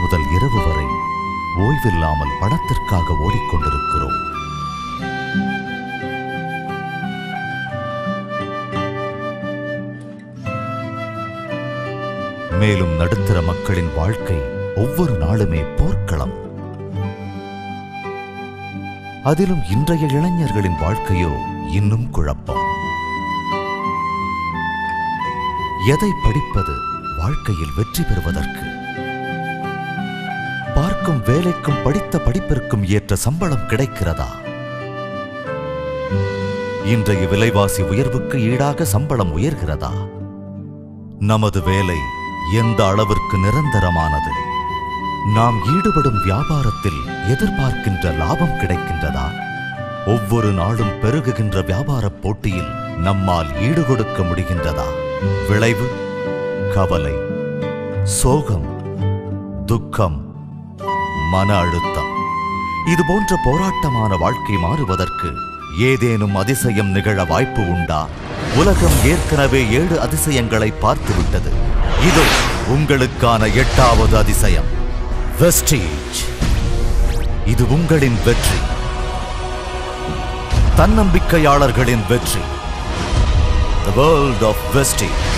முதல் இரவு வரை ஓய்வில்லாமல் பணத்திற்காக ஓடிக்கொண்டிருக்கிறோம். மேலும் நடுத்தர மக்களின் வாழ்க்கை ஒவ்வொரு நாளுமே போர்க்களம். அதிலும் இன்றைய இளைஞர்களின் வாழ்க்கையோ இன்னும் குழப்பம். எதை படிப்பது வாழ்க்கையில் வெற்றி பெறுவதற்கு? பார்க்கும் வேலைக்கும் படித்த படிப்பிற்கும் ஏற்ற சம்பளம் கிடைக்கிறதா? இன்றைய விலைவாசி உயர்வுக்கு ஈடாக சம்பளம் உயர்கிறதா? நமது வேலை எந்த அளவிற்கு நிரந்தரமானது? நாம் ஈடுபடும் வியாபாரத்தில் எதிர்பார்க்கின்ற லாபம் கிடைக்கின்றதா? ஒவ்வொரு நாளும் பெருகுகின்ற வியாபார போட்டியில் நம்மால் ஈடுகொடுக்க முடிகின்றதா? விளைவு கவலை, சோகம், துக்கம், மன அழுத்தம். இதுபோன்ற போராட்டமான வாழ்க்கை மாறுவதற்கு ஏதேனும் அதிசயம் நிகழ வாய்ப்பு உண்டா? உலகம் ஏற்கனவே 7 அதிசயங்களை பார்த்துவிட்டது. இது உங்களுக்கான 8வது அதிசயம், வெஸ்டீஜ். இது உங்களின் வெற்றி, தன்னம்பிக்கையாளர்களின் வெற்றி. The world of Vestige.